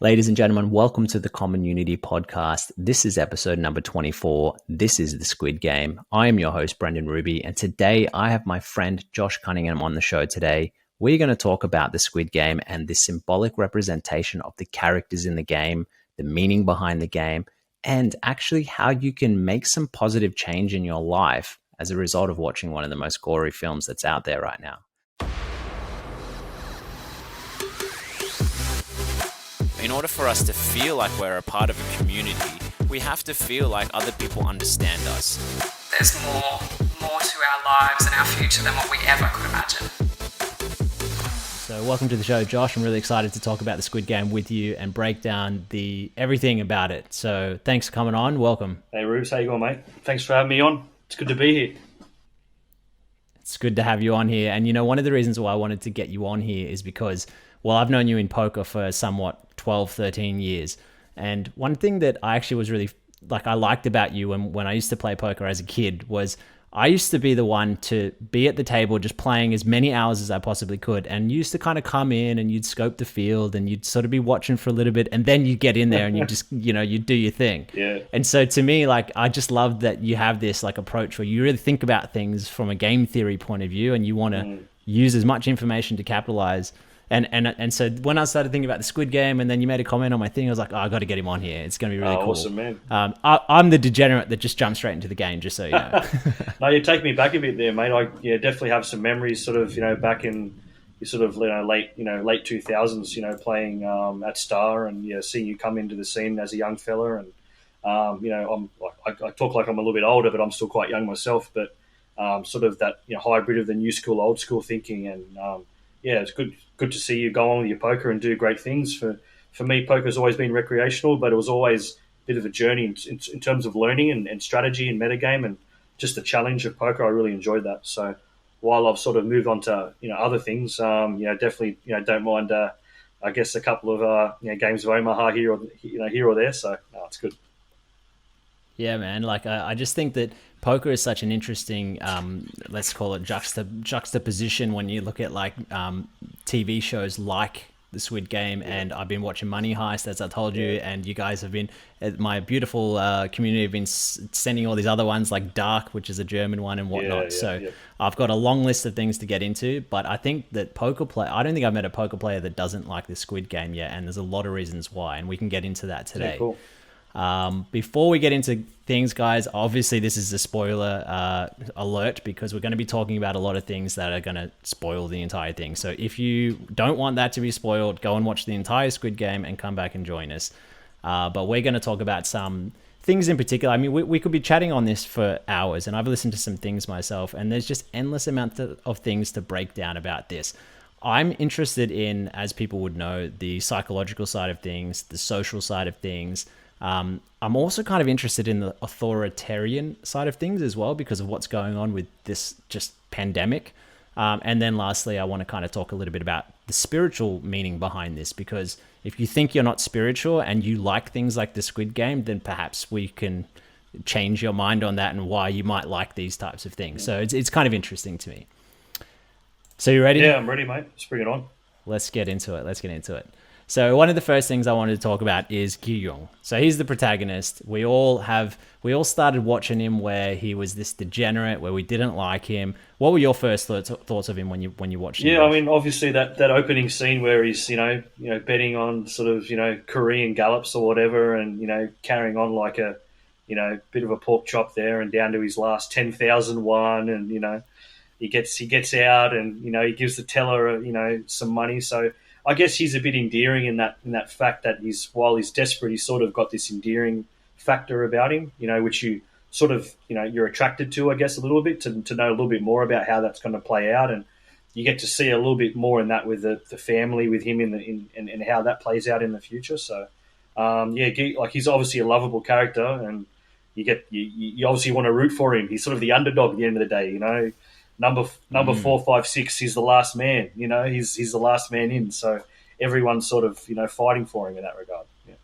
Ladies and gentlemen, welcome to the Common Unity podcast. This is episode number 24. This is the Squid Game. I am your host, Brendon Ruby, and today I have my friend Josh Cunningham on the show today. We're going to talk about the Squid Game and the symbolic representation of the characters in the game, the meaning behind the game, and actually how you can make some positive change in your life as a result of watching one of the most gory films that's out there right now. In order for us to feel like we're a part of a community, we have to feel like other people understand us. There's more to our lives and our future than what we ever could imagine. So welcome to the show, Josh. I'm really excited to talk about the Squid Game with you and break down everything about it. So thanks for coming on. Welcome. Hey, Rubes. How you going, mate? Thanks for having me on. It's good to be here. It's good to have you on here. And, one of the reasons why I wanted to get you on here is because, I've known you in poker for somewhat 12, 13 years. And one thing that I actually was really, I liked about you when I used to play poker as a kid was I used to be the one to be at the table just playing as many hours as I possibly could. And you used to kind of come in and you'd scope the field and you'd sort of be watching for a little bit. And then you get in there and you just, you do your thing. Yeah. And so to me, I just love that you have this approach where you really think about things from a game theory point of view and you want to use as much information to capitalize. And so when I started thinking about the Squid Game and then you made a comment on my thing, I was like, I got to get him on here. It's going to be really cool. Awesome, man. I'm the degenerate that just jumps straight into the game, just so you know. No, you take me back a bit there, mate. I definitely have some memories sort of, back in late 2000s, playing at Star and seeing you come into the scene as a young fella. And, I talk like I'm a little bit older, but I'm still quite young myself. But sort of that hybrid of the new school, old school thinking. And, it's good to see you go on with your poker and do great things. For me, poker's always been recreational, but it was always a bit of a journey in terms of learning and strategy and metagame and just the challenge of poker. I really enjoyed that. So while I've sort of moved on to other things, definitely don't mind I guess a couple of games of Omaha here or there. So no, it's good. Yeah, man. I just think that poker is such an interesting, let's call it juxtaposition when you look at TV shows like the Squid Game. And I've been watching Money Heist, as I told you, and you guys have been, my beautiful community have been sending all these other ones like Dark, which is a German one and whatnot. I've got a long list of things to get into, but I think that I don't think I've met a poker player that doesn't like the Squid Game yet. And there's a lot of reasons why, and we can get into that today. Yeah, cool. Before we get into things, guys, obviously this is a spoiler alert because we're going to be talking about a lot of things that are going to spoil the entire thing. So if you don't want that to be spoiled, go and watch the entire Squid Game and come back and join us. But we're going to talk about some things in particular. I mean, we could be chatting on this for hours, and I've listened to some things myself, and there's just endless amounts of things to break down about this. I'm interested in, as people would know, the psychological side of things, the social side of things. I'm also kind of interested in the authoritarian side of things as well because of what's going on with this just pandemic. And then lastly, I want to kind of talk a little bit about the spiritual meaning behind this, because if you think you're not spiritual and you like things like the Squid Game, then perhaps we can change your mind on that and why you might like these types of things. So it's kind of interesting to me. So you ready? Yeah, I'm ready, mate. Let's bring it on. Let's get into it. So one of the first things I wanted to talk about is Gi-young. So he's the protagonist. We all started watching him where he was this degenerate, where we didn't like him. What were your first thoughts of him when you watched him? Yeah, I mean, obviously that opening scene where he's betting on sort of Korean gallops or whatever, and carrying on like a bit of a pork chop there, and down to his last 10,000 won, and he gets out, and he gives the teller some money. So I guess he's a bit endearing in that fact that while he's desperate, he's sort of got this endearing factor about him, which you sort of, you're attracted to, I guess, a little bit to know a little bit more about how that's going to play out. And you get to see a little bit more in that with the family, with him and how that plays out in the future. So, he's obviously a lovable character, and you obviously want to root for him. He's sort of the underdog at the end of the day, Number 4, 5, 6. He's the last man. He's the last man in. So everyone's sort of fighting for him in that regard. Yeah.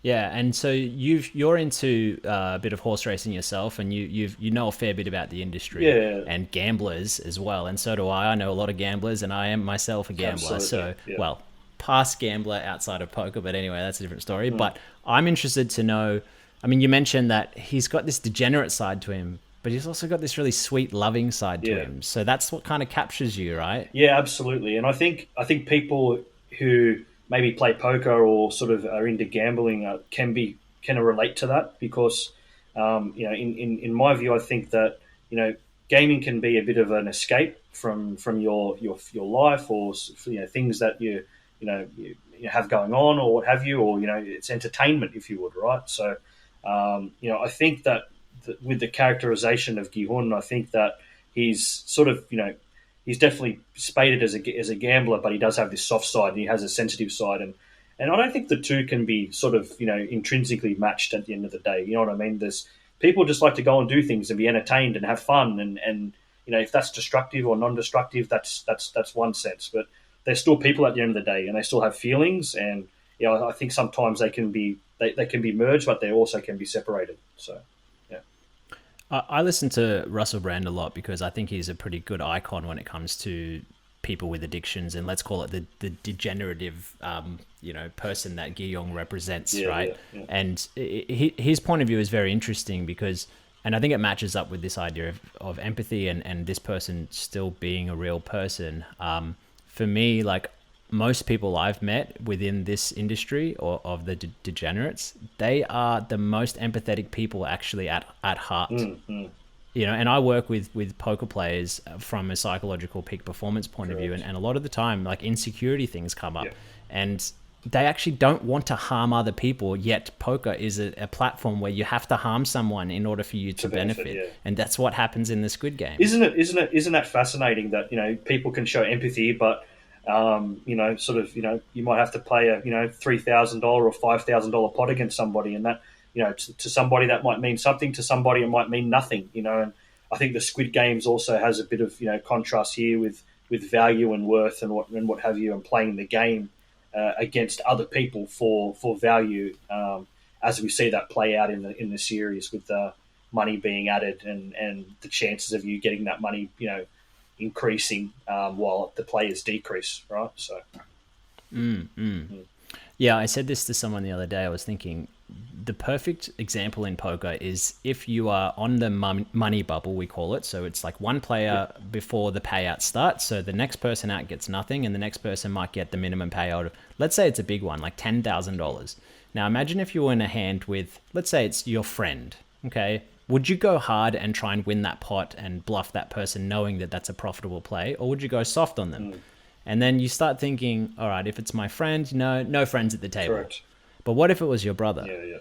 Yeah, and so you're into a bit of horse racing yourself, and you know a fair bit about the industry and gamblers as well, and so do I. I know a lot of gamblers, and I am myself a gambler. Absolutely. So, yeah. Well, past gambler outside of poker, but anyway, that's a different story. But I'm interested to know, I mean, you mentioned that he's got this degenerate side to him, but he's also got this really sweet, loving side to him. So that's what kind of captures you, right? Yeah, absolutely. And I think people who maybe play poker or sort of are into gambling can relate to that because, in my view, I think that gaming can be a bit of an escape from your life or things that you have going on or what have you, or it's entertainment if you would, right? So I think that with the characterization of Gi-hun, I think that he's sort of he's definitely spaded as a gambler, but he does have this soft side and he has a sensitive side, and I don't think the two can be sort of intrinsically matched at the end of the day. You know what I mean? There's people just like to go and do things and be entertained and have fun, and if that's destructive or non-destructive, that's one sense. But they're still people at the end of the day, and they still have feelings, and I think sometimes they can be merged, but they also can be separated. So. I listen to Russell Brand a lot because I think he's a pretty good icon when it comes to people with addictions, and let's call it the degenerative, person that Gi-yong represents, right? Yeah. And his point of view is very interesting because, and I think it matches up with this idea of empathy and this person still being a real person. For me, like most people I've met within this industry or of the degenerates, they are the most empathetic people actually at heart. And I work with poker players from a psychological peak performance point of view, and a lot of the time like insecurity things come up and they actually don't want to harm other people, yet poker is a platform where you have to harm someone in order for you to benefit. And that's what happens in the Squid Game. Isn't that fascinating that people can show empathy, but you might have to play a $3,000 or $5,000 pot against somebody, and that to somebody that might mean something, to somebody it might mean nothing. And I think the Squid Games also has a bit of contrast here with value and worth and what have you, and playing the game against other people for value, as we see that play out in the series with the money being added and the chances of you getting that money increasing while the players decrease, right? So, yeah, I said this to someone the other day. I was thinking the perfect example in poker is if you are on the money bubble, we call it. So it's like one player before the payout starts. So the next person out gets nothing, and the next person might get the minimum payout of, let's say it's a big one, like $10,000. Now imagine if you were in a hand with, let's say it's your friend, okay? Would you go hard and try and win that pot and bluff that person knowing that that's a profitable play? Or would you go soft on them? And then you start thinking, all right, if it's my friend, no friends at the table. Correct. But what if it was your brother? Yeah.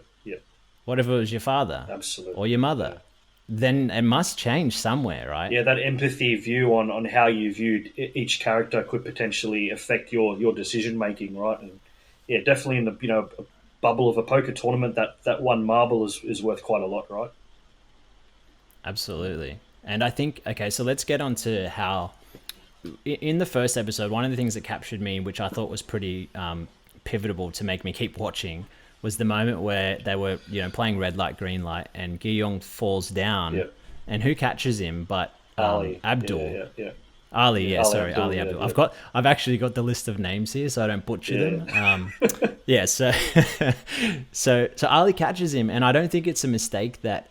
What if it was your father? Absolutely. Or your mother? Yeah. Then it must change somewhere, right? Yeah, that empathy view on how you viewed each character could potentially affect your decision making, right? And yeah, definitely in the a bubble of a poker tournament, that one marble is worth quite a lot, right? Absolutely. And I think, okay, so let's get on to how, in the first episode, one of the things that captured me, which I thought was pretty pivotal to make me keep watching, was the moment where they were, playing red light, green light, and Gi-yong falls down, and who catches him but Ali. Abdul. Yeah. Ali, Ali Abdul. Yeah. I've actually got the list of names here, so I don't butcher them. So Ali catches him, and I don't think it's a mistake that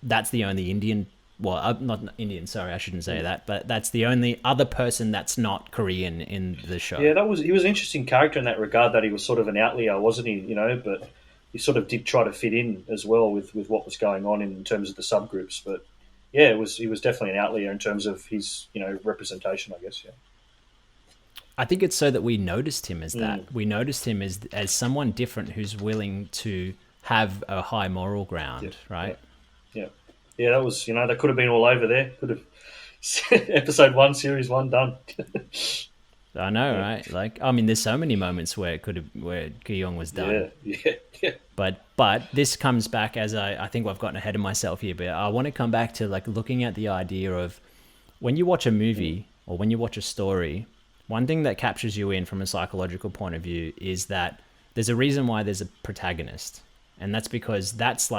that's the only Indian. Well, not Indian. Sorry, I shouldn't say that. But that's the only other person that's not Korean in the show. Yeah, he was an interesting character in that regard. That he was sort of an outlier, wasn't he? But he sort of did try to fit in as well with what was going on in terms of the subgroups. But yeah, he was definitely an outlier in terms of his representation, I guess. Yeah. I think it's so that we noticed him as that. We noticed him as someone different who's willing to have a high moral ground, right? Yeah, that was, they could have been all over there. Could have episode 1, series 1 done. I know, right? Like, I mean, there's so many moments where Gi-yong was done. Yeah. But this comes back as I think I've gotten ahead of myself here, but I want to come back to like looking at the idea of when you watch a movie or when you watch a story, one thing that captures you in from a psychological point of view is that there's a reason why there's a protagonist. And that's because that's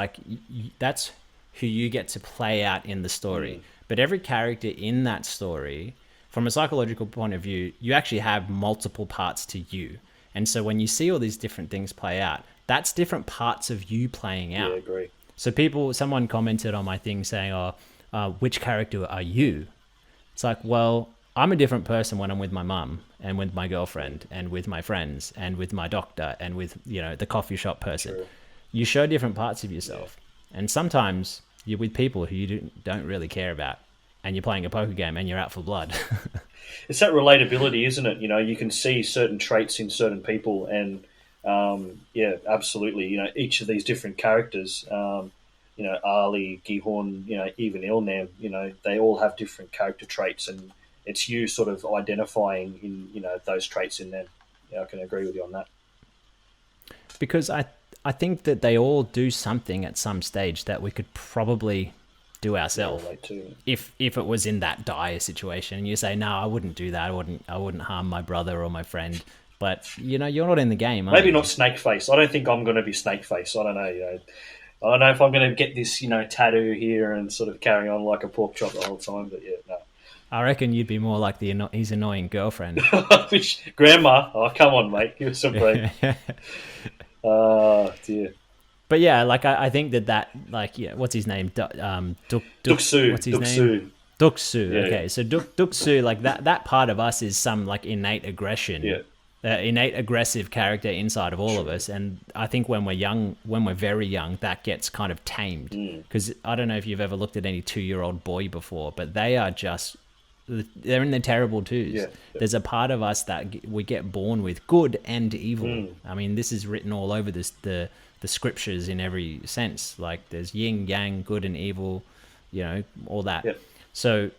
who you get to play out in the story. But every character in that story, from a psychological point of view, you actually have multiple parts to you. And so when you see all these different things play out, that's different parts of you playing out. Yeah, I agree. So someone commented on my thing saying, which character are you? It's like, well, I'm a different person when I'm with my mum and with my girlfriend and with my friends and with my doctor and with, the coffee shop person. True. You show different parts of yourself. Yeah. And sometimes you're with people who you don't really care about, and you're playing a poker game and you're out for blood. It's that relatability, isn't it? You can see certain traits in certain people, and absolutely. Each of these different characters, Ali, Gihun, even Ilnam, they all have different character traits, and it's you sort of identifying in, those traits in them. Yeah, I can agree with you on that. Because I think that they all do something at some stage that we could probably do ourselves. If it was in that dire situation, and you say, no, I wouldn't do that. I wouldn't harm my brother or my friend. But you're not in the game. Maybe not Snakeface. I don't think I'm going to be Snakeface. I don't know. I don't know if I'm going to get this, tattoo here and sort of carry on like a pork chop the whole time. But yeah, no. I reckon you'd be more like his annoying girlfriend. Grandma. Oh, come on, mate. Give us some break. Oh, dear. But yeah, like I think that what's his name? Duxu. What's his name? Duxu. Yeah, okay, so Duxu, like that part of us is some like innate aggression. Yeah. Innate aggressive character inside of all of us, and I think when we're very young, that gets kind of tamed. Because I don't know if you've ever looked at any 2-year-old boy before, but they're in their terrible twos. Yeah. There's a part of us that we get born with, good and evil. I mean, this is written all over the scriptures in every sense. Like there's yin, yang, good and evil, all that. Yep. So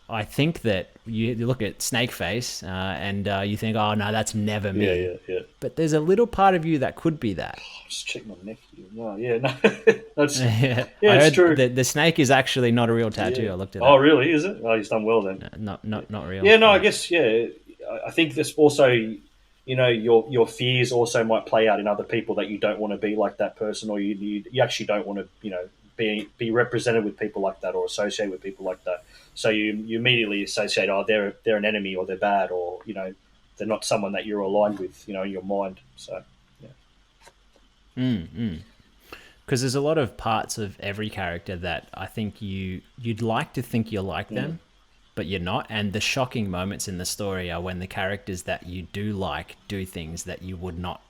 I think that you look at Snakeface and you think, oh, no, that's never me. Yeah. But there's a little part of you that could be that. Just check my neck here. No, yeah, no. That's, I it's heard true. The snake is actually not a real tattoo. Yeah. I looked at Oh, really? Is it? Oh, he's done well then. Not real. Yeah, no, I guess, I think this also, your fears also might play out in other people, that you don't want to be like that person, or you actually don't want to, be represented with people like that or associate with people like that. So you immediately associate, they're an enemy, or they're bad, or, they're not someone that you're aligned with, in your mind. So, yeah. Because there's a lot of parts of every character that I think you'd like to think you're like them, but you're not. And the shocking moments in the story are when the characters that you do like do things that you would not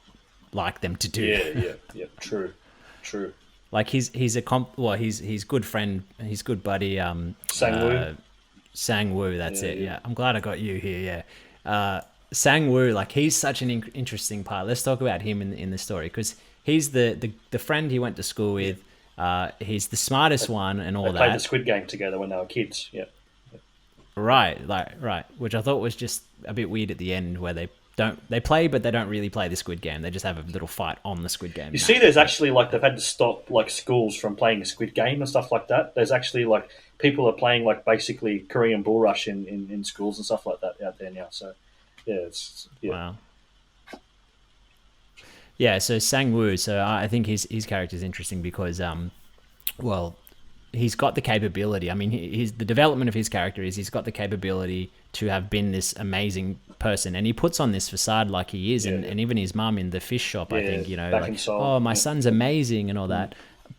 like them to do. Yeah. True. Like he's good friend, his good buddy, Sang-woo, that's it. Yeah. I'm glad I got you here. Yeah. Sang-woo, like he's such an interesting part. Let's talk about him in the story, because he's the friend he went to school with. He's the smartest one and all that. They played the Squid Game together when they were kids. Yeah. Right. Which I thought was just a bit weird at the end, where they play, but they don't really play the Squid Game. They just have a little fight on the Squid Game. You see, there's actually they've had to stop schools from playing the Squid Game and stuff like that. There's actually people are playing basically Korean Bull Rush in schools and stuff like that out there now. So yeah. Wow. Yeah, so Sang-woo, so I think his character is interesting because, he's got the capability. I mean, the development of his character is he's got the capability to have been this amazing person, and he puts on this facade like he is, and even his mum in the fish shop, I think, my son's amazing and all that.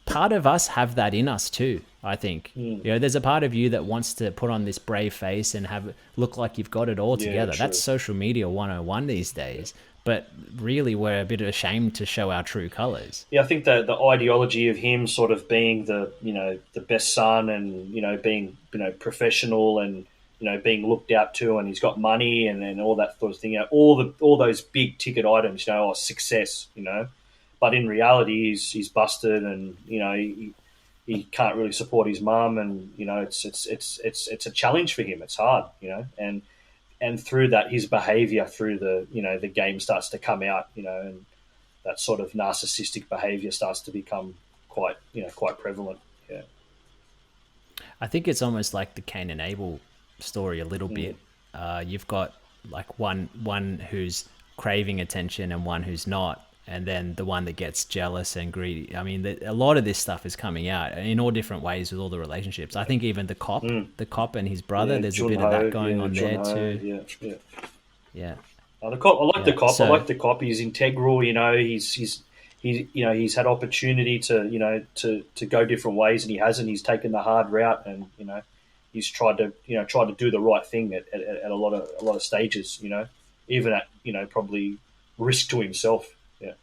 Part of us have that in us too, I think. There's a part of you that wants to put on this brave face and look like you've got it all together. True. That's social media 101 these days. But really, we're a bit ashamed to show our true colours. Yeah, I think the ideology of him sort of being the best son, and being professional, and being looked out to, and he's got money and all that sort of thing. All those big ticket items, success, But in reality, he's busted, and he can't really support his mum, and it's a challenge for him. It's hard, and through that, his behaviour through the game starts to come out, and that sort of narcissistic behaviour starts to become quite prevalent. Yeah, I think it's almost like the Cain and Abel story a little bit. You've got one who's craving attention and one who's not, and then the one that gets jealous and greedy. I mean, a lot of this stuff is coming out in all different ways with all the relationships. I think even the cop and his brother, there's a bit of that going on there too. Yeah. Yeah. The cop, I like the Yeah. cop. I So like the cop. He's integral. He's had opportunity to go different ways, and he hasn't. He's taken the hard route, and he's tried to do the right thing at a lot of stages. Even at probably risk to himself. Yeah.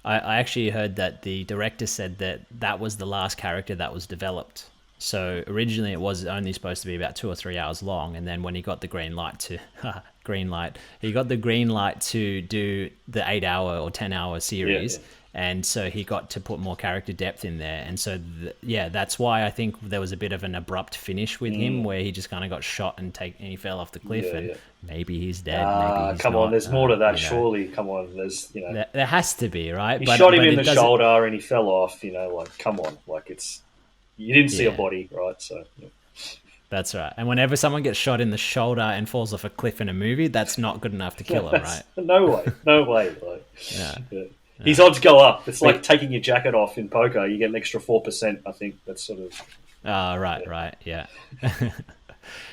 I actually heard that the director said that that was the last character that was developed. So originally it was only supposed to be about 2 or 3 hours long, and then when he got the green light to he got the green light to do the 8 hour or 10 hour series, Yeah. and so he got to put more character depth in there, and so that's why I think there was a bit of an abrupt finish with him, where he just kind of got shot and he fell off the cliff, and maybe he's dead, maybe he's Come not. on, there's more to that. Surely, come on, there's there has to be, right? he shot him in the it doesn't- shoulder and he fell off. Come on, you didn't see a Yeah. body, right? So. Yeah. That's right. And whenever someone gets shot in the shoulder and falls off a cliff in a movie, that's not good enough to kill him, right? No way. Yeah. His odds go up. It's like taking your jacket off in poker. You get an extra 4%. I think that's sort of. Oh, right, yeah.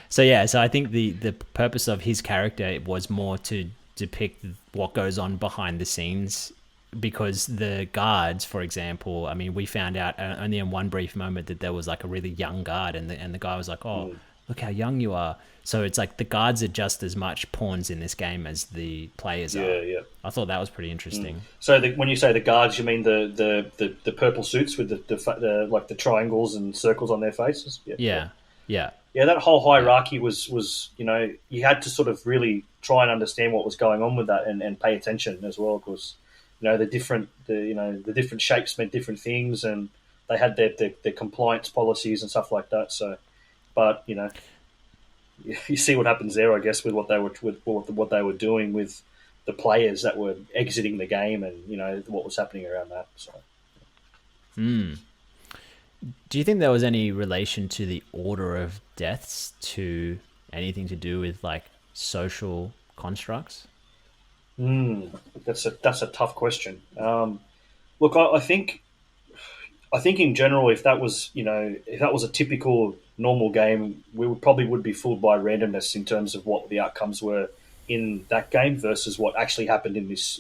So I think the purpose of his character was more to depict what goes on behind the scenes, because the guards, for example, I mean, we found out only in one brief moment that there was like a really young guard, and the guy was like, "Oh, look how young you are." So it's like the guards are just as much pawns in this game as the players are. Yeah. I thought that was pretty interesting. So when you say the guards, you mean the purple suits with the like the triangles and circles on their faces? Yeah. Yeah, that whole hierarchy was you had to sort of really try and understand what was going on with that, and pay attention as well, because the different shapes meant different things, and they had their compliance policies and stuff like that. So, but you see what happens there, I guess, with what they were doing with the players that were exiting the game, and what was happening around that. So. Do you think there was any relation to the order of deaths to anything to do with like social constructs? That's a tough question. Look, I think in general, if that was a typical normal game, we would be fooled by randomness in terms of what the outcomes were in that game versus what actually happened in this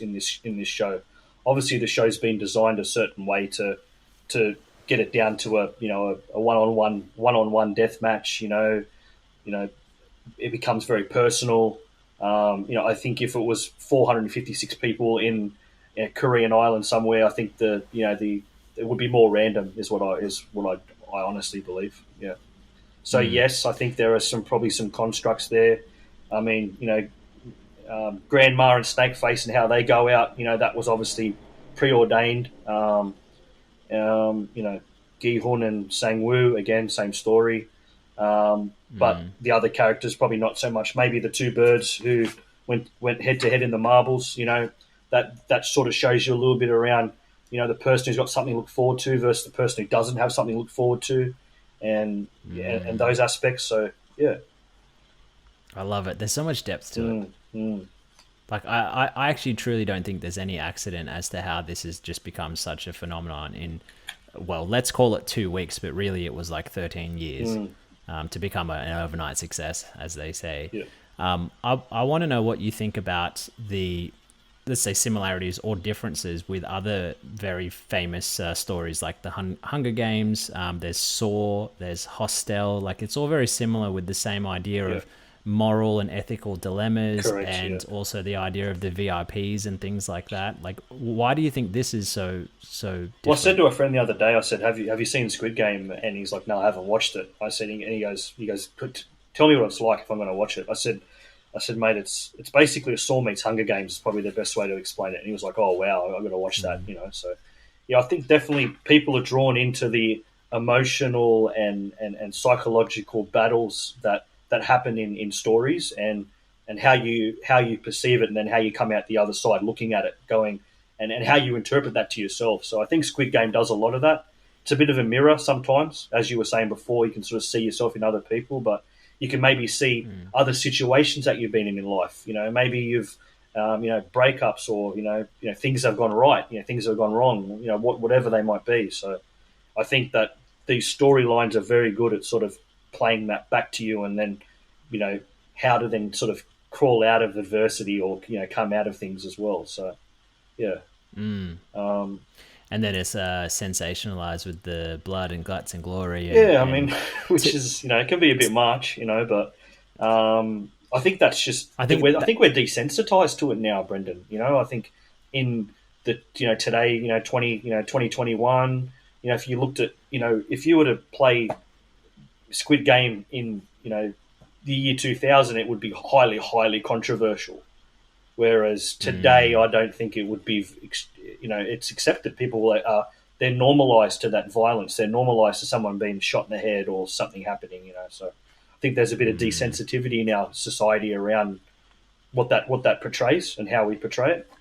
show. Obviously, the show's been designed a certain way to get it down to a one-on-one death match. It becomes very personal. I think if it was 456 people in a Korean island somewhere, I think it would be more random. Is what I honestly believe. Yeah. So yes, I think there are probably some constructs there. I mean, Grandma and Snakeface and how they go out. That was obviously preordained. Gi-hun and Sang-woo, again, same story. But the other characters, probably not so much. Maybe the two birds who went head-to-head in the marbles, that sort of shows you a little bit around, the person who's got something to look forward to versus the person who doesn't have something to look forward to, and those aspects. So, yeah. I love it. There's so much depth to it. Like, I actually truly don't think there's any accident as to how this has just become such a phenomenon in, well, let's call it 2 weeks, but really it was like 13 years to become an overnight success, as they say. Yeah. I want to know what you think about the, let's say, similarities or differences with other very famous stories like the Hunger Games. There's Saw, there's Hostel. Like, it's all very similar with the same idea of moral and ethical dilemmas. Correct, and also the idea of the VIPs and things like that. Like, why do you think this is so different? Well, I said to a friend the other day, I said, have you seen Squid Game? And he's like, no, I haven't watched it. I said, and he goes, tell me what it's like if I'm going to watch it. I said, mate, it's basically a Saw meets Hunger Games is probably the best way to explain it. And he was like, oh, wow, I've got to watch that, So, yeah, I think definitely people are drawn into the emotional and psychological battles that happen in stories, and how you perceive it, and then how you come out the other side looking at it, going and how you interpret that to yourself. So I think Squid Game does a lot of that. It's a bit of a mirror sometimes, as you were saying before. You can sort of see yourself in other people, but you can maybe see other situations that you've been in life. Maybe you've breakups, or things have gone right, things have gone wrong, whatever they might be. So I think that these storylines are very good at sort of playing that back to you, and then how to then sort of crawl out of adversity or come out of things as well. So yeah. And then it's sensationalized with the blood and guts and glory. I mean, which is it can be a bit much, but I think that's just. I think we're desensitized to it now, Brendon. I think in the today 2021. If you looked at if you were to play Squid Game in the year 2000, it would be highly controversial. Whereas today, I don't think it would be. It's accepted. People they're normalised to that violence. They're normalised to someone being shot in the head or something happening. So I think there's a bit of desensitivity in our society around what that portrays and how we portray it.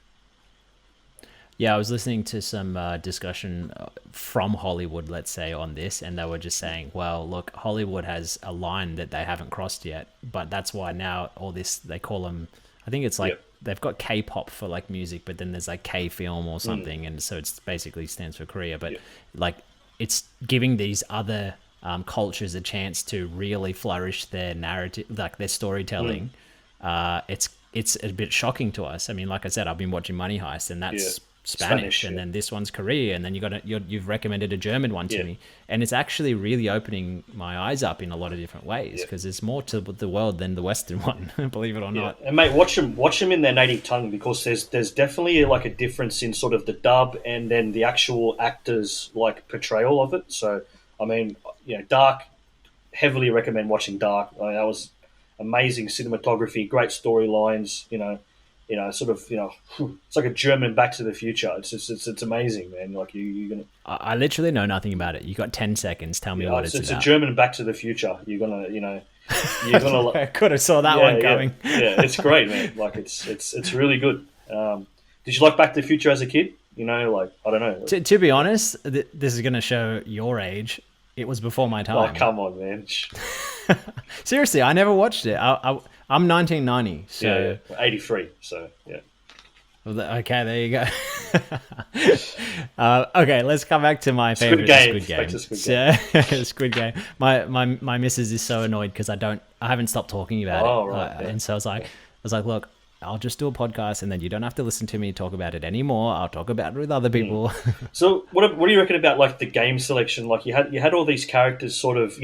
Yeah, I was listening to some discussion from Hollywood, let's say, on this, and they were just saying, well, look, Hollywood has a line that they haven't crossed yet, but that's why now all this, they call them, I think it's like, they've got K-pop for like music, but then there's like K-film or something, and so it's basically stands for Korea, but like it's giving these other cultures a chance to really flourish their narrative, like their storytelling. It's a bit shocking to us. I mean, like I said, I've been watching Money Heist, and that's Spanish, and then this one's Korea, and then you've recommended a German one to me, and it's actually really opening my eyes up in a lot of different ways because there's more to the world than the Western one, believe it or not. And mate, watch them in their native tongue, because there's definitely like a difference in sort of the dub and then the actual actors' like portrayal of it. So I mean, Dark, heavily recommend watching Dark. I mean, that was amazing cinematography, great storylines. Sort of, it's like a German Back to the Future. It's amazing, man. Like you're gonna. I literally know nothing about it. You got 10 seconds. Tell me what it's about. It's a German Back to the Future. You're gonna. I could have saw that one coming. Yeah, it's great, man. Like it's really good. Did you like Back to the Future as a kid? Like I don't know. To be honest, this is gonna show your age. It was before my time. Oh, come on, man. Seriously, I never watched it. I'm 1990, so 83. So yeah. Okay, there you go. Okay, let's come back to my favorite Squid Game. Squid Game. My missus is so annoyed because I haven't stopped talking about it. Right. And so I was like, look, I'll just do a podcast, and then you don't have to listen to me talk about it anymore. I'll talk about it with other people. So what do you reckon about like the game selection? Like you had all these characters sort of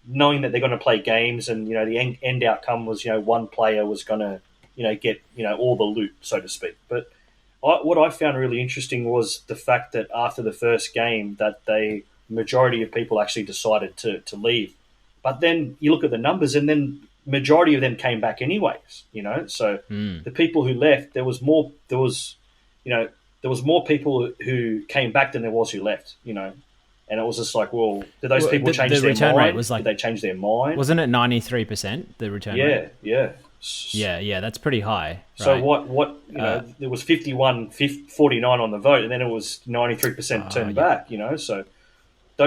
knowing that they're going to play games, and the end outcome was one player was going to get all the loot, so to speak. But what I found really interesting was the fact that after the first game that the majority of people actually decided to leave. But then you look at the numbers, and then majority of them came back anyways. So the people who left, there was more people who came back than there was who left. And it was just like, well, did those people change their return mind? Rate was like, did they change their mind? Wasn't it 93% the return rate? Yeah. That's pretty high. So right? There was 49 on the vote, and then it was 93% turned back. So there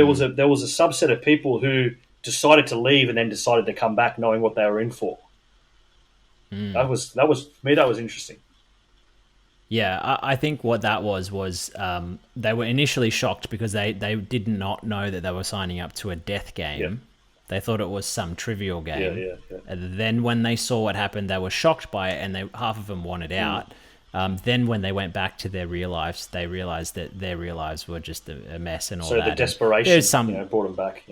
was a subset of people who decided to leave and then decided to come back, knowing what they were in for. That was for me. That was interesting. Yeah, I think what that was they were initially shocked because they did not know that they were signing up to a death game. Yeah. They thought it was some trivial game. Yeah. And then when they saw what happened, they were shocked by it, and half of them wanted out. Then when they went back to their real lives, they realized that their real lives were just a mess and all that. So the desperation brought them back.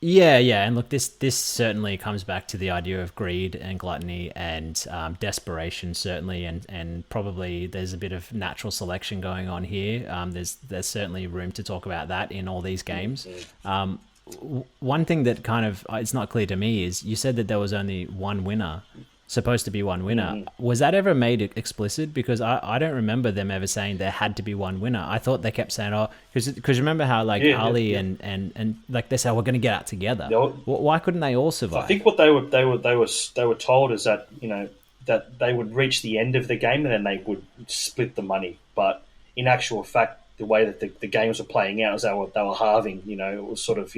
Yeah, and look, this certainly comes back to the idea of greed and gluttony and desperation, certainly, and probably there's a bit of natural selection going on here. There's certainly room to talk about that in all these games. One thing that kind of it's not clear to me is you said that there was only one winner, supposed to be one winner. Was that ever made explicit? Because I don't remember them ever saying there had to be one winner. I thought they kept saying, because remember how like Ali and like they said, we're going to get out together. Why couldn't they all survive? I think what they were told is that that they would reach the end of the game and then they would split the money. But in actual fact, the way that the games were playing out is they were halving. It was sort of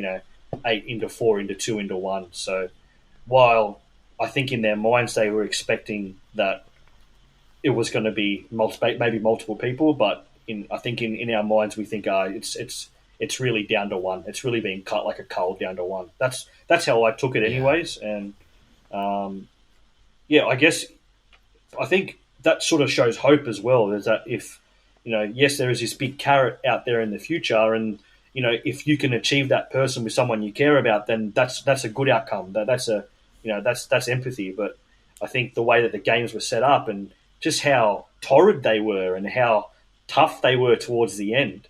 8 into 4 into 2 into 1. So while I think in their minds they were expecting that it was going to be maybe multiple people, but I think in our minds we think it's really down to one. It's really being cut like a coal down to one. That's how I took it anyways, and I think that's what they were expecting. But I think in their minds they were thinking it's really down to one. It's really being cut like a coal down to one. That's how I took it anyways, and I think in their minds they were thinking it's really down to one. It's really being cut like a coal down to one. That's how I took it anyways, and I think in their minds they were thinking it's really down to one. That's how I took it anyways, and yeah, I think that sort of shows hope as well. Is that if yes, there is this big carrot out there in the future, and if you can achieve that person with someone you care about, then that's a good outcome. That's empathy. But I think the way that the games were set up and just how torrid they were and how tough they were towards the end,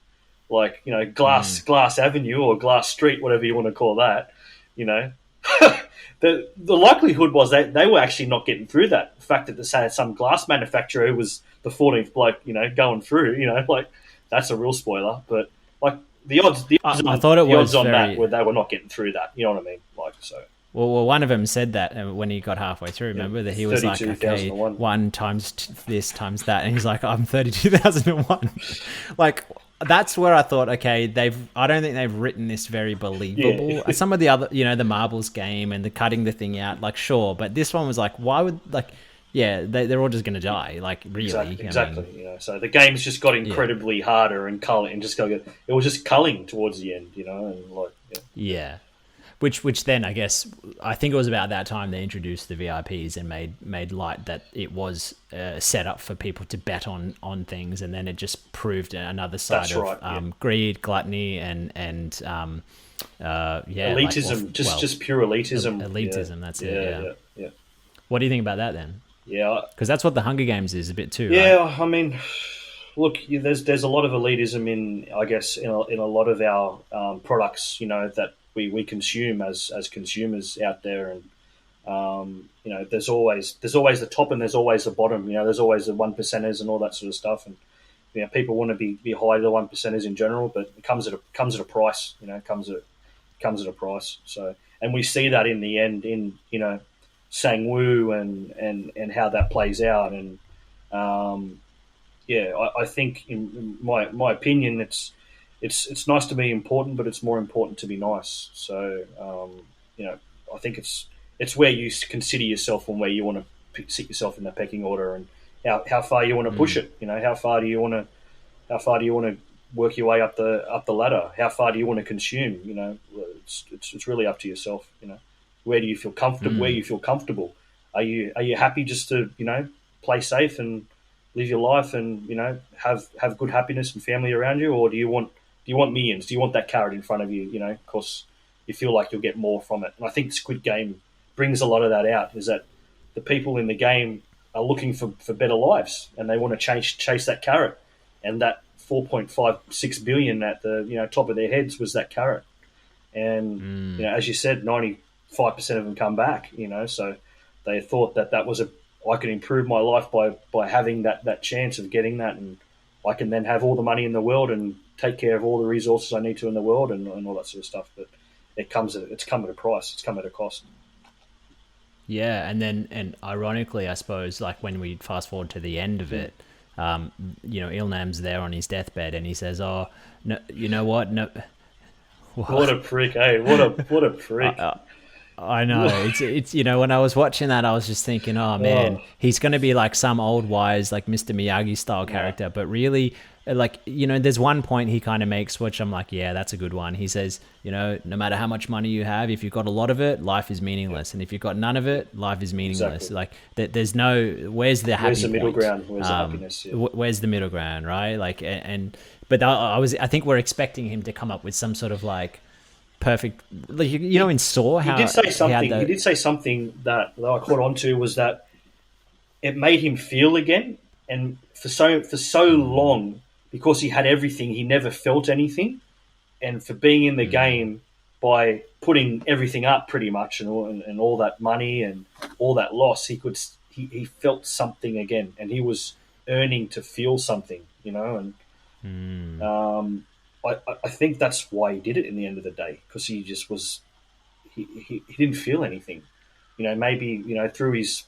like Glass Avenue or Glass Street, whatever you want to call that, the likelihood was that they were actually not getting through that. The fact that they had some glass manufacturer who was the 14th bloke, going through, like that's a real spoiler. But like the odds, I thought it the was odds on very... that were they were not getting through that. You know what I mean? Like so. Well, one of them said that when he got halfway through. Remember that he was like, "Okay, 1 times this times that," and he's like, "I'm 32,001." Like that's where I thought, okay, I don't think they've written this very believable. Yeah. Some of the other, the marbles game and the cutting the thing out, like sure, but this one was like, why would they're all just gonna die, like really. Exactly. So the game's just got incredibly harder and culling, and it was just culling towards the end, and like yeah. Which then I think it was about that time they introduced the VIPs and made light that it was set up for people to bet on things, and then it just proved another side of greed, gluttony, and elitism, just pure elitism. Elitism, that's it. Yeah. What do you think about that then? Yeah, because that's what the Hunger Games is a bit too. Yeah, right? I mean, look, there's a lot of elitism in a lot of our products, that we consume as consumers out there, and there's always the top and there's always the bottom. There's always the 1%ers and all that sort of stuff, and people want to be high to the 1%ers in general, but it comes at a price. It comes at a price. So, and we see that in the end in Sang-woo and how that plays out, and I think in my opinion, it's nice to be important, but it's more important to be nice. So, I think it's where you consider yourself and where you want to sit yourself in the pecking order, and how far you want to push it. How far do you want to work your way up the ladder? How far do you want to consume? It's really up to yourself. Where do you feel comfortable? Where you feel comfortable? Are you happy just to play safe and live your life and have good happiness and family around you, or do you want millions? Do you want that carrot in front of you? Because you feel like you'll get more from it. And I think Squid Game brings a lot of that out. Is that the people in the game are looking for better lives, and they want to chase that carrot, and that 4.56 billion at the top of their heads was that carrot. And as you said, 95% of them come back. So they thought that was I could improve my life by having that chance of getting that, and I can then have all the money in the world and take care of all the resources I need to in the world and all that sort of stuff. But it's come at a price. It's come at a cost. Yeah, and ironically, I suppose, like when we fast forward to the end of it, Ilnam's there on his deathbed, and he says, "Oh, no, you know what? No, what a prick, eh? What a prick." I know. It's when I was watching that, I was just thinking, oh man, he's going to be like some old wise, like Mr. Miyagi style character. But really, there's one point he kind of makes, which I'm like, yeah, that's a good one. He says, no matter how much money you have, if you've got a lot of it, life is meaningless. And if you've got none of it, life is meaningless. Exactly. Like there's no, where's the happy Where's the middle point? ground? Where's the happiness? Yeah. Where's the middle ground, right? Like, but I think we're expecting him to come up with some sort of like, perfect, like in Saw, how he did say something that I caught on to, was that it made him feel again, and for so long, because he had everything, he never felt anything, and for being in the game, by putting everything up pretty much and all that money and all that loss, he felt something again, and he was earning to feel something, and I think that's why he did it in the end of the day, because he just was he didn't feel anything, maybe through his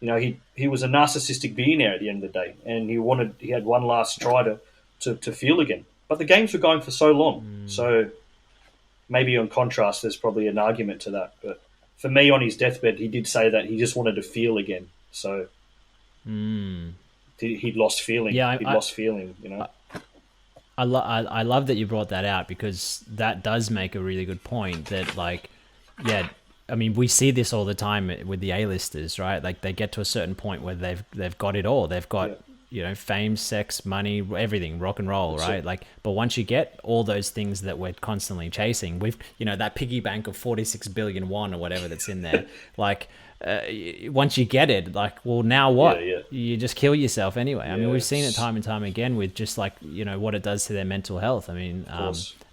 he was a narcissistic billionaire at the end of the day, and he had one last try to feel again, but the games were going for so long, so maybe on contrast there's probably an argument to that, but for me, on his deathbed, he did say that he just wanted to feel again, so he'd lost feeling. He'd lost feeling. I love that you brought that out, because that does make a really good point that, like, I mean, we see this all the time with the A-listers, right? Like they get to a certain point where they've got it all. They've got, fame, sex, money, everything, rock and roll, right? Like, but once you get all those things that we're constantly chasing, we've, that piggy bank of 46 billion won or whatever that's in there, like, once you get it, like, well, now what? You just kill yourself anyway. I mean, we've seen it time and time again with just like, what it does to their mental health. I mean,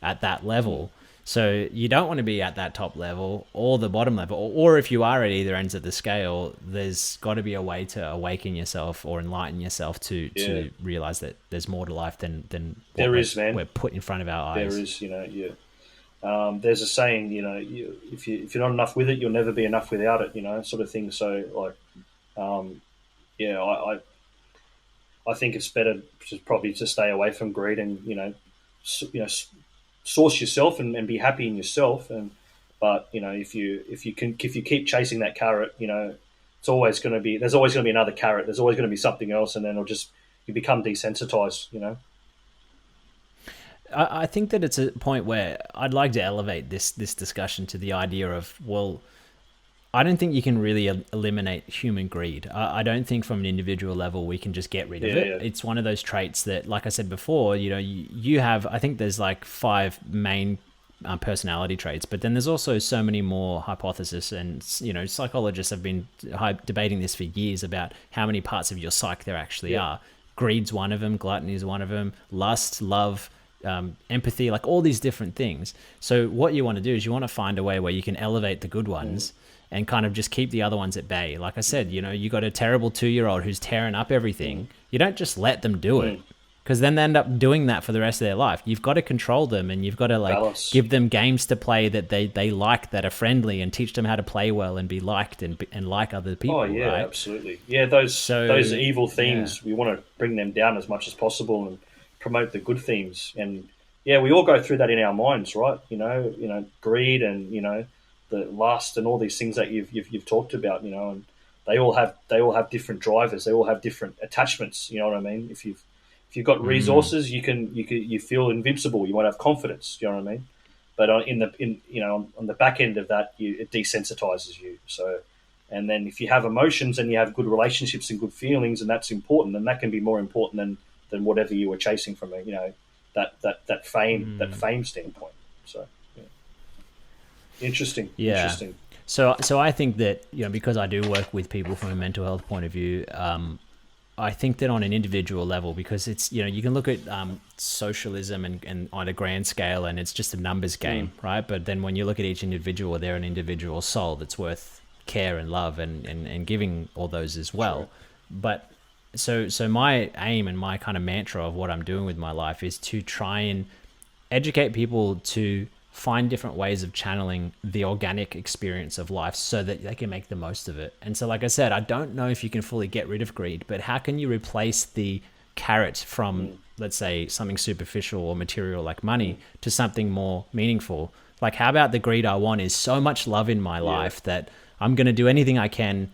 at that level. So you don't want to be at that top level or the bottom level, or if you are at either ends of the scale, there's got to be a way to awaken yourself or enlighten yourself to realize that there's more to life than we're put in front of our eyes. There is, there's a saying, if you're not enough with it, you'll never be enough without it, sort of thing. So like, I think it's better probably to stay away from greed and source yourself and be happy in yourself. But if you keep chasing that carrot, it's always going to be, there's always going to be another carrot. There's always going to be something else, and then you become desensitized. I think that it's a point where I'd like to elevate this discussion to the idea of, well, I don't think you can really eliminate human greed. I don't think from an individual level we can just get rid of it. Yeah. It's one of those traits that, like I said before, you have, I think there's like 5 main personality traits, but then there's also so many more hypotheses, and psychologists have been debating this for years about how many parts of your psyche there actually are. Greed's one of them, gluttony is one of them, lust, love, empathy, like all these different things. So what you want to do is you want to find a way where you can elevate the good ones and kind of just keep the other ones at bay. Like I said, you got a terrible 2-year-old who's tearing up everything. You don't just let them do it, because then they end up doing that for the rest of their life. You've got to control them, and you've got to balance. Give them games to play that they like, that are friendly, and teach them how to play well and be liked and like other people. Oh yeah, right? Absolutely. Yeah, those evil themes, we want to bring them down as much as possible and promote the good themes. And we all go through that in our minds, right? Greed and the lust and all these things that you've talked about, and they all have different drivers. They all have different attachments. You know what I mean? If you've got resources, you feel invincible. You might have confidence. You know what I mean? But on the back end of that, it desensitizes you. So, and then if you have emotions and you have good relationships and good feelings, and that's important, and that can be more important than whatever you were chasing from that fame standpoint. So. Interesting. So I think that, because I do work with people from a mental health point of view, I think that on an individual level, because it's, you can look at socialism and on a grand scale, and it's just a numbers game, right? But then when you look at each individual, they're an individual soul that's worth care and love and giving all those as well. Sure. But so my aim and my kind of mantra of what I'm doing with my life is to try and educate people to find different ways of channeling the organic experience of life so that they can make the most of it. And so, like I said, I don't know if you can fully get rid of greed, but how can you replace the carrot from, let's say, something superficial or material like money to something more meaningful? Like, how about the greed I want is so much love in my life that I'm going to do anything I can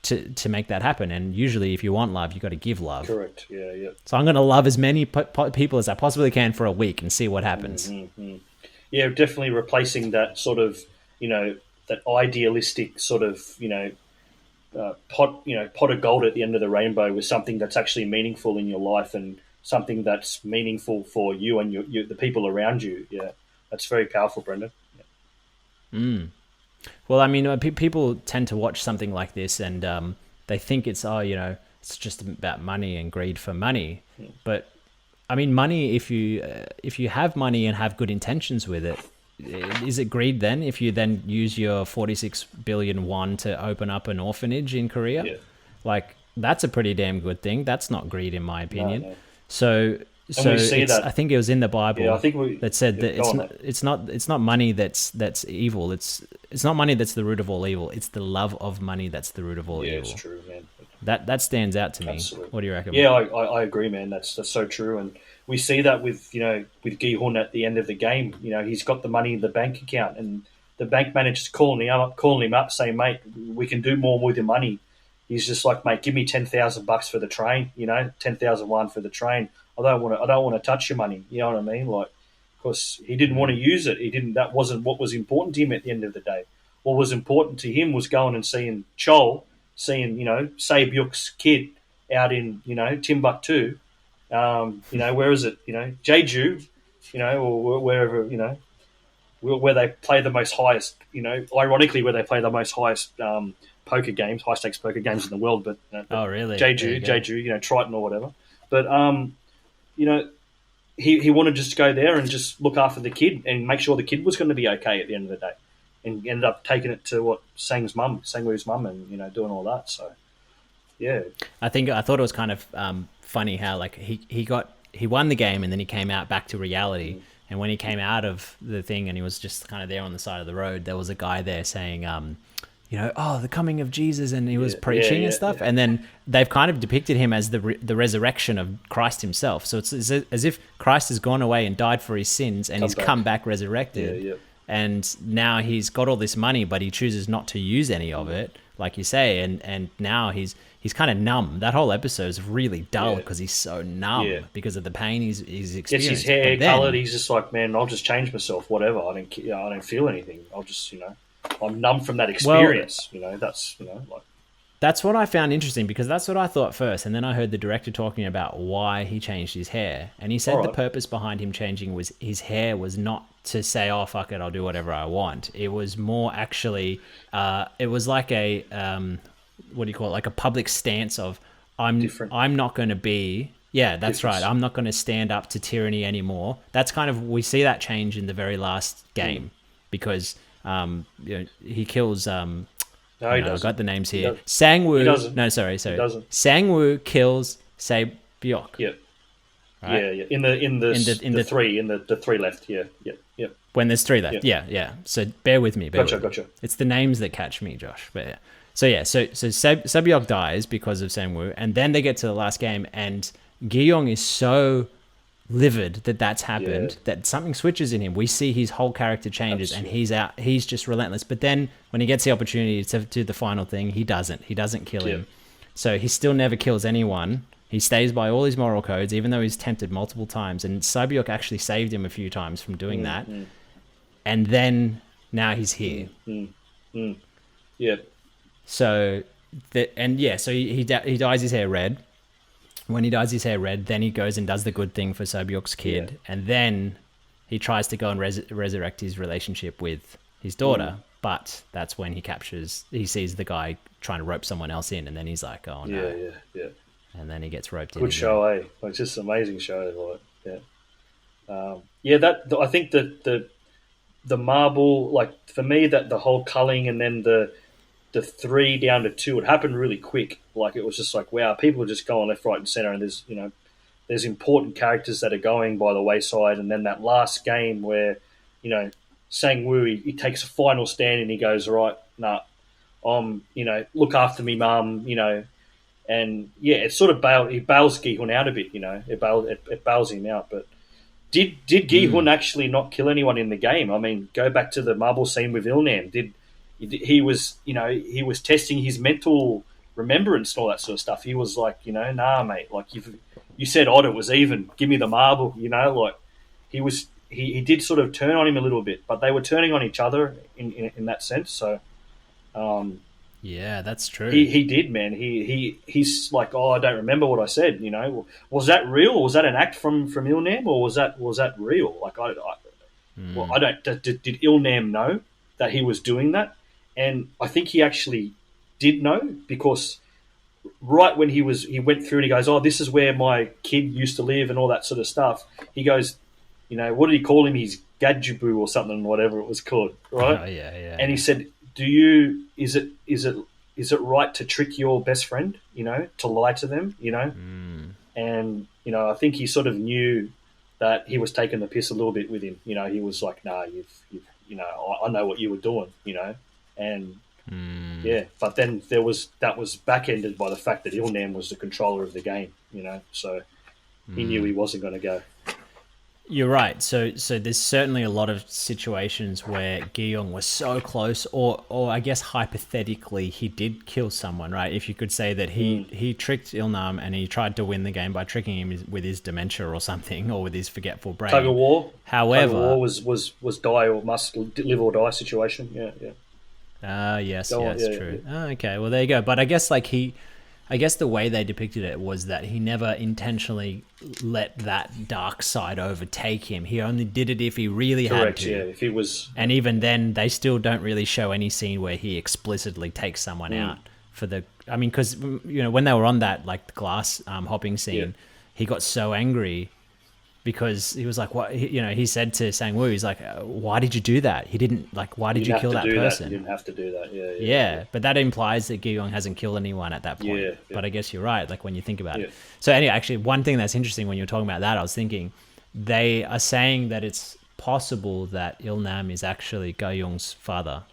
to make that happen. And usually if you want love, you got to give love. Correct. Yeah. So I'm going to love as many people as I possibly can for a week and see what happens. Yeah, definitely replacing that sort of, that idealistic sort of, pot of gold at the end of the rainbow with something that's actually meaningful in your life and something that's meaningful for you and the people around you. Yeah, that's very powerful, Brendon. Yeah. Well, I mean, people tend to watch something like this and they think it's, it's just about money and greed for money. But I mean, money, if you have money and have good intentions with it, is it greed then? If you then use your 46 billion won to open up an orphanage in Korea? Yeah. Like, that's a pretty damn good thing. That's not greed in my opinion. No. So I think it was in the Bible that said that it's not money that's evil. It's not money that's the root of all evil. It's the love of money that's the root of all evil. Yeah, it's true, man. That stands out to me. Absolutely. What do you reckon? Yeah, I agree, man. That's so true. And we see that with Gi-hun at the end of the game. He's got the money in the bank account, and the bank manager's calling him up, saying, "Mate, we can do more with your money." He's just like, "Mate, give me $10,000 for the train. 10,000 won for the train. I don't want to touch your money." You know what I mean? Like, of course, he didn't want to use it. That wasn't what was important to him at the end of the day. what was important to him was going and seeing Chol, seeing, Sabyuk's kid out in, Timbuktu, where is it, Jeju, or wherever, where they play the most highest, ironically, where they play the most highest poker games, high stakes poker games in the world. But oh, really? Jeju, Triton or whatever. But he wanted just to go there and just look after the kid and make sure the kid was going to be okay at the end of the day, and ended up taking it to Sangwoo's mum, and doing all that. So yeah, I thought it was kind of funny how like he won the game and then he came out back to reality. And when he came out of the thing and he was just kind of there on the side of the road, there was a guy there saying, the coming of Jesus, and he was preaching and stuff. Yeah. And then they've kind of depicted him as the resurrection of Christ himself. So it's as if Christ has gone away and died for his sins, and he's come back resurrected. Yeah. And now he's got all this money, but he chooses not to use any of it, like you say. And now he's kind of numb. That whole episode is really dull because he's so numb because of the pain he's experienced. Gets his hair coloured. He's just like, man, I'll just change myself. Whatever. I don't feel anything. I'll just, I'm numb from that experience. Well, that's that's what I found interesting, because that's what I thought first, and then I heard the director talking about why he changed his hair, and he said the purpose behind him changing was his hair was not to say, oh fuck it, I'll do whatever I want. It was more actually, it was like a what do you call it? Like a public stance of I'm not going to be. Yeah, that's right. I'm not going to stand up to tyranny anymore. That's kind of, we see that change in the very last game because he kills. No, he doesn't. I've got the names here. Sangwoo. No, sorry. He doesn't. Sangwoo kills Sabyok. Yeah. Right? Yeah. In the three left. Yeah. When there's three left. Yeah. So bear with me. Gotcha. It's the names that catch me, Josh. But yeah. So Sabyok dies because of Sangwoo, and then they get to the last game, and Giyong is so livid that that's happened that something switches in him. We see his whole character changes. Absolutely. And he's out. He's just relentless. But then when he gets the opportunity to do the final thing, he doesn't kill him. So he still never kills anyone. He stays by all his moral codes, even though he's tempted multiple times. And Sabyok actually saved him a few times from doing that. And then now he's here. Yeah. So he dyes his hair red. When he dyes his hair red, then he goes and does the good thing for Sabyok's kid, and then he tries to go and resurrect his relationship with his daughter. But that's when he sees the guy trying to rope someone else in, and then he's like, "Oh no!" Yeah. And then he gets roped in. Good show, eh? Like, just an amazing show, That I think that the marble, like for me, that the whole culling and then the 3 down to 2, it happened really quick. Like, it was just like, wow, people are just going left, right, and center, and there's important characters that are going by the wayside. And then that last game where, Sangwoo, he takes a final stand and he goes, right, look after me, mum, and it sort of he bails Gi-hun out a bit, it bails him out. But did Gi-hun actually not kill anyone in the game? I mean, go back to the marble scene with Ilnam. He was testing his mental remembrance and all that sort of stuff. He was like, nah, mate, like you said odd, it was even. Give me the marble, like he did sort of turn on him a little bit, but they were turning on each other in that sense. So, yeah, that's true. He did, man. He's like, oh, I don't remember what I said. Was that real? Or was that an act from Ilnam, or was that real? Like I don't. Did Ilnam know that he was doing that? And I think he actually did know, because right when he went through and he goes, oh, this is where my kid used to live and all that sort of stuff. He goes, what did he call him? His Gadjubu or something, whatever it was called, right? Oh, yeah. And he said, is it right to trick your best friend, to lie to them, And, I think he sort of knew that he was taking the piss a little bit with him. He was like, nah, I know what you were doing, and but then that was back-ended by the fact that Ilnam was the controller of the game, so he knew he wasn't going to go. You're right. So there's certainly a lot of situations where Giyong was so close, or I guess hypothetically he did kill someone, right? If you could say that he tricked Ilnam and he tried to win the game by tricking him with his dementia or something, or with his forgetful brain. Tug of war. However, Tug of war was die or must live or die situation. Yeah. Yes, Go on, yes, yeah, true. yeah. Oh, okay, well there you go. But I guess I guess the way they depicted it was that he never intentionally let that dark side overtake him. He only did it if he really had Correct. to. Yeah. If it was, And even then, they still don't really show any scene where he explicitly takes someone Mm. out for the. I mean, because when they were on that like glass hopping scene, Yeah. he got so angry because he was like, "What?" He said to Sang Woo, "He's like, why did you do that? He didn't like. Why did you kill that person?" You didn't have to do that. Yeah. Yeah, but that implies that Gi-yong hasn't killed anyone at that point. Yeah, yeah. But I guess you're right, like when you think about Yeah. it. So anyway, actually, one thing that's interesting when you're talking about that, I was thinking they are saying that it's possible that Il-nam is actually Ga-young's father.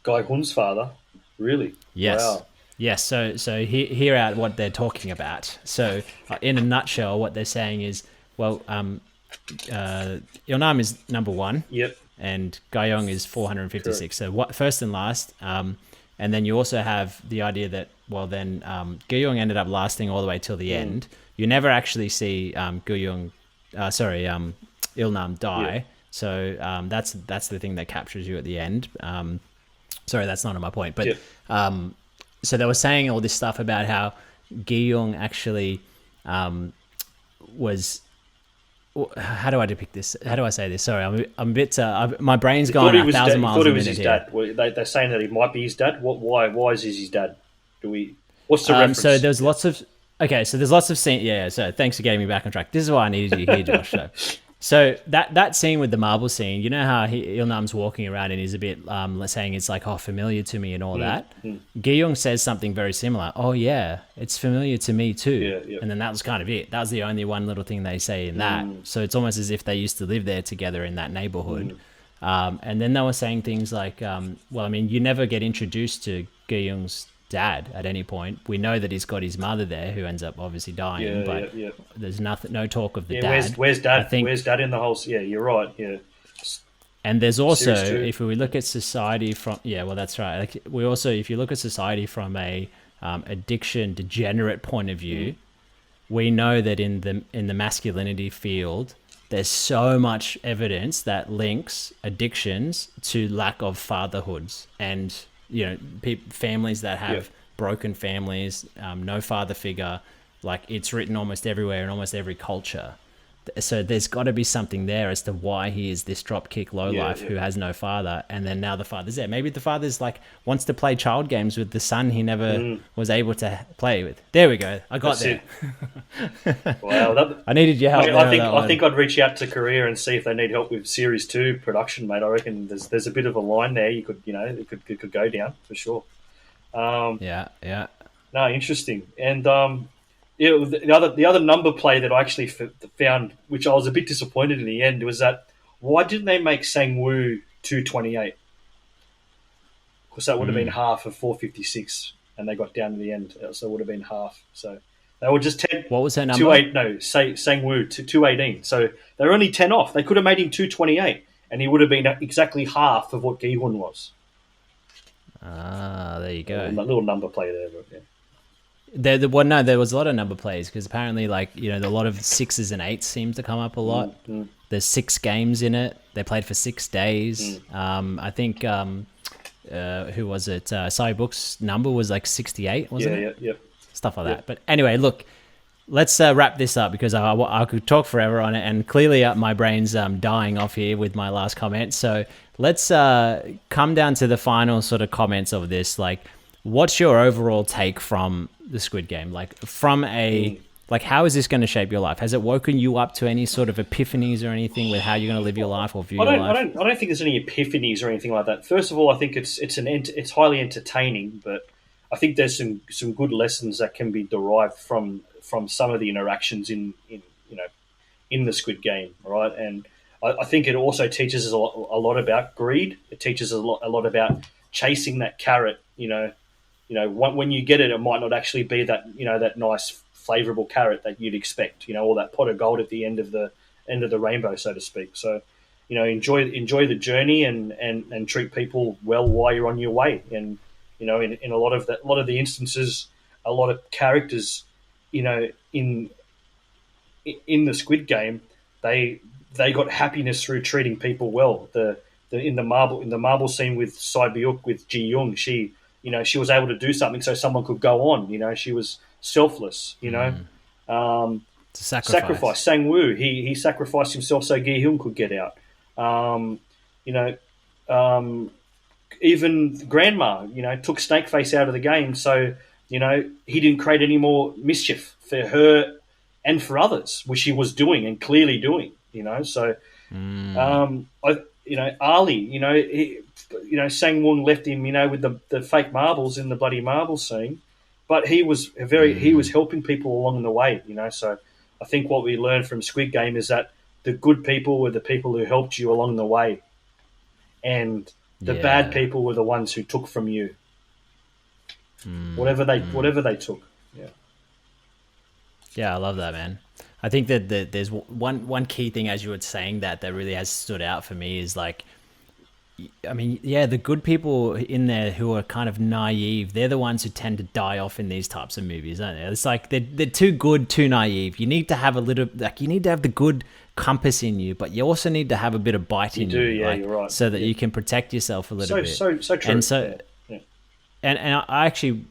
Guy Hun's father. Really? Yes. Wow. Yes, so hear out what they're talking about. So in a nutshell, what they're saying is, well, Il-nam is number one. Yep. And Ga-young is 456. So what first and last. And then you also have the idea that, well, then Ga-young ended up lasting all the way till the end. You never actually see Il-nam die. Yeah. So that's the thing that captures you at the end. Sorry, that's not on my point. But Yeah. so they were saying all this stuff about how Gi-young actually was. How do I depict this? How do I say this? Sorry, I'm a bit. My brain's going 1,000 miles a minute his here. dad. They're saying that he might be his dad. Why is he his dad? What's the reference? So there's lots of. Okay, so there's lots of scene. Yeah, so thanks for getting me back on track. This is why I needed you here, Josh. So that scene with the marble scene, you know how Il-nam's walking around and he's a bit saying it's like, oh, familiar to me and all that. Gi-young says something very similar. Oh yeah, it's familiar to me too. Yeah. And then that was kind of it. That was the only one little thing they say in that. So it's almost as if they used to live there together in that neighborhood. And then they were saying things like, well, I mean, you never get introduced to Gi-young's dad at any point. We know that he's got his mother there who ends up obviously dying, but there's no talk of the dad. Where's dad? I think, where's dad in the whole? Yeah, you're right. Yeah. and there's also, Series two. if we look at society from, well, that's right. Like we also, if you look at society from a addiction degenerate point of view, we know that in the masculinity field, there's so much evidence that links addictions to lack of fatherhoods and families that have broken families, no father figure. Like it's written almost everywhere in almost every culture. So there's got to be something there as to why he is this dropkick lowlife who has no father, and then now the father's there. Maybe the father's like wants to play child games with the son he never was able to play with. There we go. I got That's there. Wow, I needed your help. I think I'd reach out to Korea and see if they need help with series 2 production, mate. I reckon there's a bit of a line there. You could it could go down for sure. Yeah. No, interesting. And the other number play that I actually found, which I was a bit disappointed in the end, was that why didn't they make Sang Woo 228? Because that would have been half of 456, and they got down to the end, so it would have been half. So they were just 10. What was her number? Sang Woo to 218. So they were only 10 off. They could have made him 228, and he would have been exactly half of what Gi-hun was. Ah, there you go. A little number play there, but yeah. There was a lot of number plays because apparently, a lot of 6s and 8s seems to come up a lot. There's 6 games in it. They played for 6 days. I think who was it? Sai Book's number was like 68, wasn't it? Yeah. Stuff like that. But anyway, look, let's wrap this up because I could talk forever on it, and clearly my brain's dying off here with my last comment. So let's come down to the final sort of comments of this. Like, what's your overall take from the Squid Game? Like, from how is this going to shape your life? Has it woken you up to any sort of epiphanies or anything with how you're going to live your life or view your life? I don't think there's any epiphanies or anything like that. First of all, I think it's highly entertaining, but I think there's some good lessons that can be derived from some of the interactions in the Squid Game, right? And I think it also teaches us a lot about greed. It teaches us a lot about chasing that carrot. When you get it, it might not actually be that that nice, flavorable carrot that you'd expect. Or that pot of gold at the end of the rainbow, so to speak. So, enjoy the journey and treat people well while you're on your way. And in a lot of the instances, a lot of characters, in the Squid Game, they got happiness through treating people well. The in the marble scene with Sai Byuk with Ji Young, she was able to do something so someone could go on. She was selfless. Sacrifice. Sang Woo, he sacrificed himself so Gi Hyun could get out. Even Grandma, took Snakeface out of the game, so he didn't create any more mischief for her and for others, which he was doing and clearly doing. So Ali, Sang Woong left him, with the fake marbles in the bloody marble scene, but he was helping people along the way. So I think what we learned from Squid Game is that the good people were the people who helped you along the way, and the bad people were the ones who took from you. Whatever they took. Yeah, I love that, man. I think that there's one key thing as you were saying that really has stood out for me is like, I mean, the good people in there who are kind of naive, they're the ones who tend to die off in these types of movies, aren't they? It's like they're too good, too naive. You need to have you need to have the good compass in you, but you also need to have a bit of bite in you. You're right. So that you can protect yourself a little bit. So true. And so, and I actually,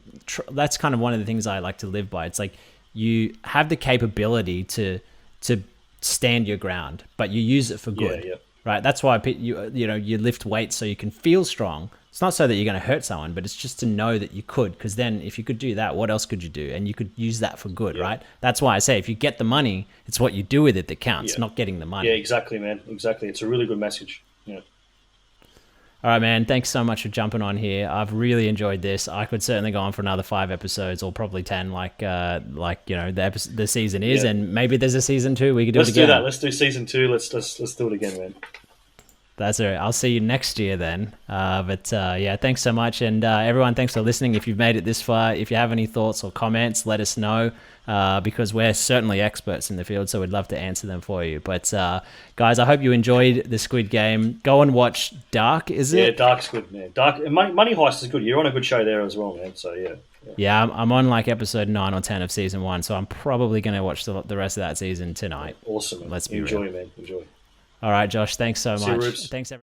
that's kind of one of the things I like to live by. It's like you have the capability to stand your ground, but you use it for good. Yeah. Right, that's why you lift weights so you can feel strong. It's not so that you're going to hurt someone, but it's just to know that you could. Because then, if you could do that, what else could you do? And you could use that for good, right? That's why I say if you get the money, it's what you do with it that counts, not getting the money. Yeah, exactly, man. Exactly. It's a really good message. Yeah. All right, man. Thanks so much for jumping on here. I've really enjoyed this. I could certainly go on for another 5 episodes, or probably 10, the season is, and maybe there's a season 2. We could do it again. Let's do that. Let's do season 2. Let's do it again, man. That's all right. I'll see you next year then. Thanks so much. And everyone, thanks for listening. If you've made it this far, if you have any thoughts or comments, let us know because we're certainly experts in the field, so we'd love to answer them for you. But guys, I hope you enjoyed the Squid Game. Go and watch Dark, is it? Yeah, Dark's good, man. Dark, Money Heist is good. You're on a good show there as well, man. So, yeah. Yeah, I'm on like episode 9 or 10 of season 1, so I'm probably going to watch the rest of that season tonight. Awesome, man. Let's be Enjoy, real. Man. Enjoy. All right, Josh, thanks so much. Rubes. Thanks, everyone.